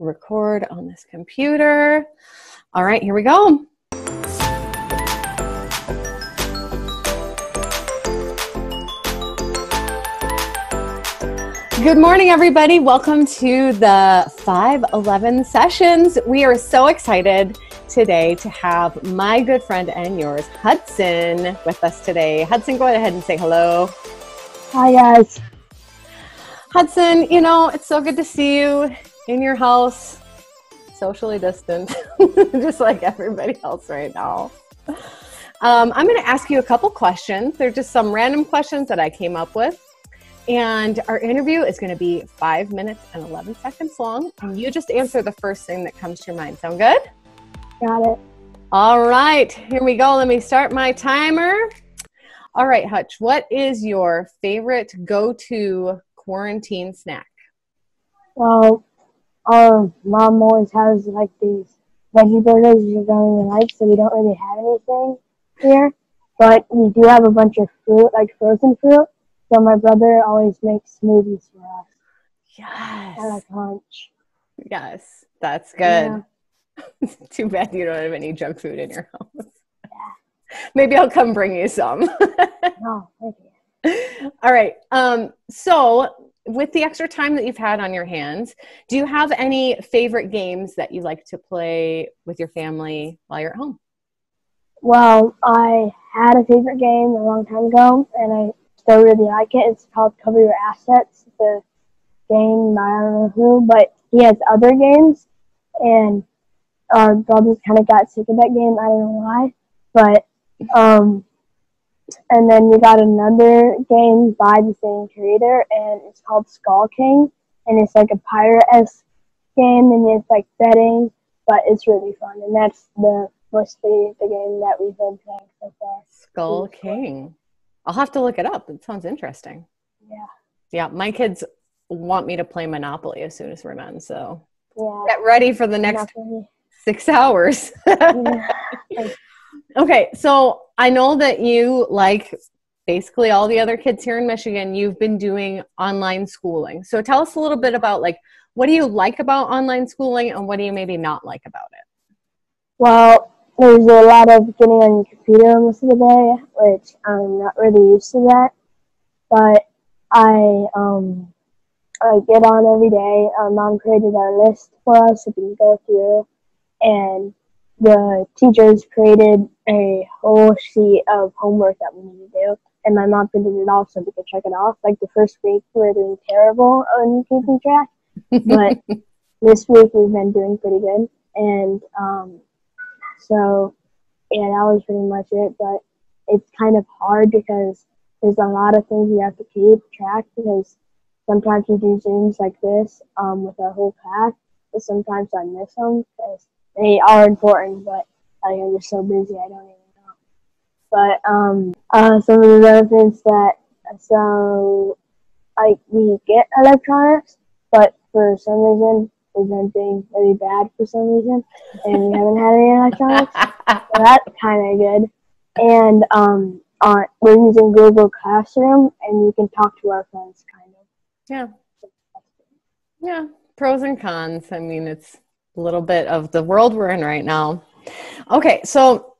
record on this computer. All right, here we go. Good morning, everybody. Welcome to the 511 sessions. We are so excited today to have my good friend and yours, Hudson, with us today. Hudson, go ahead and say hello. Hi, guys. Hudson, it's so good to see you in your house, socially distant, just like everybody else right now. I'm going to ask you a couple questions. They're just some random questions that I came up with. And our interview is going to be 5 minutes and 11 seconds long. And you just answer the first thing that comes to your mind. Sound good? Got it. All right, here we go. Let me start my timer. All right, Hutch, what is your favorite go-to quarantine snack? Well, our mom always has like these veggie burgers you don't really like, so we don't really have anything here. But we do have a bunch of fruit, like frozen fruit. So my brother always makes smoothies for us. Yes. I like lunch. Yes, that's good. Yeah. Too bad you don't have any junk food in your house. Yeah. Maybe I'll come bring you some. Oh, thank you. All right. So with the extra time that you've had on your hands, do you have any favorite games that you like to play with your family while you're at home? Well, I had a favorite game a long time ago, and I still really like it. It's called Cover Your Assets. It's a game by I don't know who, but he has other games, and our brothers kind of got sick of that game. I don't know why, but and then we got another game by the same creator, and it's called Skull King, and it's like a pirate-esque game, and it's like betting, but it's really fun, and that's mostly the game that we've been playing so far. Skull King. I'll have to look it up. It sounds interesting. Yeah. Yeah, my kids want me to play Monopoly as soon as we're done, so Yeah. get ready for the next 6 hours. Yeah. Okay, so I know that you, like basically all the other kids here in Michigan, you've been doing online schooling. So tell us a little bit about, like, what do you like about online schooling and what do you maybe not like about it? Well, there's a lot of getting on your computer most of the day, which I'm not really used to that. But I get on every day. Mom created our list for us that we can go through, and the teachers created a whole sheet of homework that we need to do, and my mom printed it off so we could check it off. Like the first week, we were doing terrible on keeping track, but this week we've been doing pretty good, and so yeah, that was pretty much it. But it's kind of hard because there's a lot of things you have to keep track, because sometimes we do Zooms like this with our whole class, but sometimes I miss them because they are important, but I'm just so busy I don't even know. But some of the other things like we get electronics, but for some reason we've been being really bad for some reason, and we haven't had any electronics. So that's kind of good. And we're using Google Classroom, and you can talk to our friends, kind of. Yeah. Yeah. Pros and cons. I mean, it's a little bit of the world we're in right now. Okay. So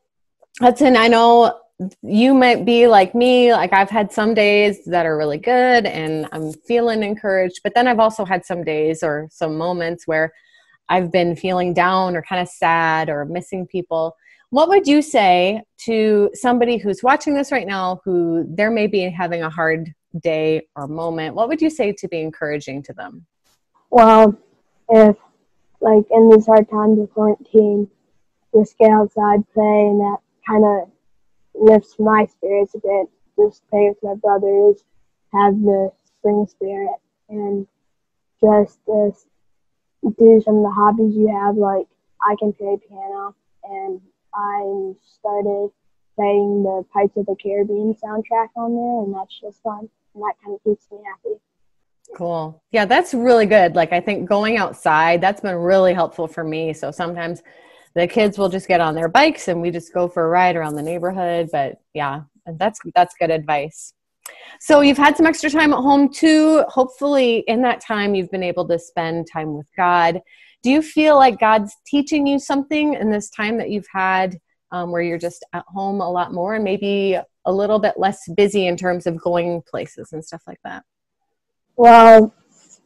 Hudson, I know you might be like me. Like, I've had some days that are really good and I'm feeling encouraged, but then I've also had some days or some moments where I've been feeling down or kind of sad or missing people. What would you say to somebody who's watching this right now, who they're maybe having a hard day or moment? What would you say to be encouraging to them? Well, if like in these hard times of quarantine, just get outside, play, and that kind of lifts my spirits a bit. Just play with my brothers, have the spring spirit, and just do some of the hobbies you have. Like, I can play piano, and I started playing the Pirates of the Caribbean soundtrack on there, and that's just fun, and that kind of keeps me happy. Cool. Yeah, that's really good. Like, I think going outside, that's been really helpful for me. So sometimes the kids will just get on their bikes and we just go for a ride around the neighborhood. But yeah, that's good advice. So you've had some extra time at home too. Hopefully in that time you've been able to spend time with God. Do you feel like God's teaching you something in this time that you've had where you're just at home a lot more and maybe a little bit less busy in terms of going places and stuff like that? Well,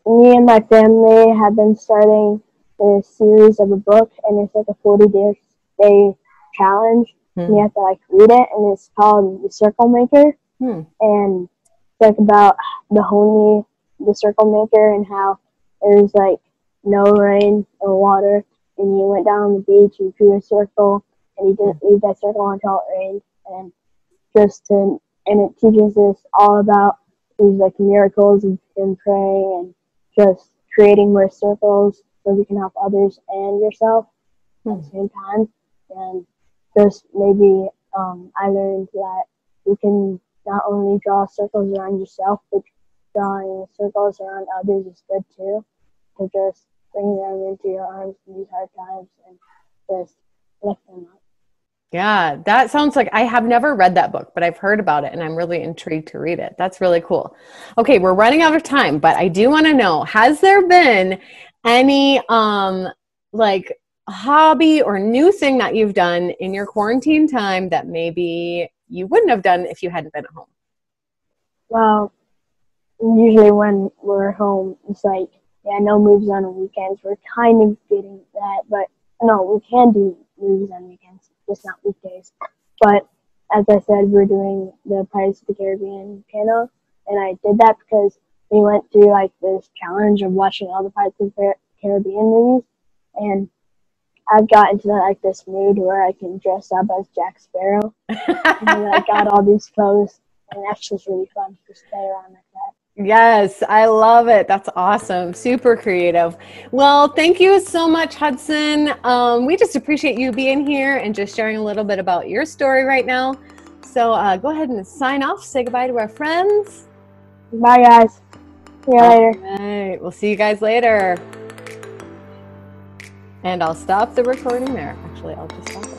me and my family have been starting a series of a book, and it's like a 40-day challenge. And you have to like read it, and it's called The Circle Maker. And it's like about the circle maker, and how there's like no rain or water, and you went down the beach and drew a circle, and you didn't leave that circle until it rained, and it teaches us all about these like miracles and praying and just creating more circles so you can help others and yourself at the same time. And just maybe I learned that you can not only draw circles around yourself, but drawing circles around others is good too. To just bring them into your arms in these hard times and just lift them up. Yeah, that sounds like, I have never read that book, but I've heard about it and I'm really intrigued to read it. That's really cool. Okay, we're running out of time, but I do want to know, has there been any like hobby or new thing that you've done in your quarantine time that maybe you wouldn't have done if you hadn't been at home? Well, usually when we're home, it's like, no moves on the weekends. We're kind of getting that, but no, we can do movies on weekends, just not weekdays. But as I said, we're doing the Pirates of the Caribbean panel, and I did that because we went through like this challenge of watching all the Pirates of the Caribbean movies, and I've got into like this mood where I can dress up as Jack Sparrow, and I got all these clothes, and that's just really fun to just play around like that. Yes, I love it. That's awesome. Super creative. Well, thank you so much, Hudson. We just appreciate you being here and just sharing a little bit about your story right now. So go ahead and sign off. Say goodbye to our friends. Bye, guys. See you later. All right. We'll see you guys later. And I'll stop the recording there. Actually, I'll just stop it.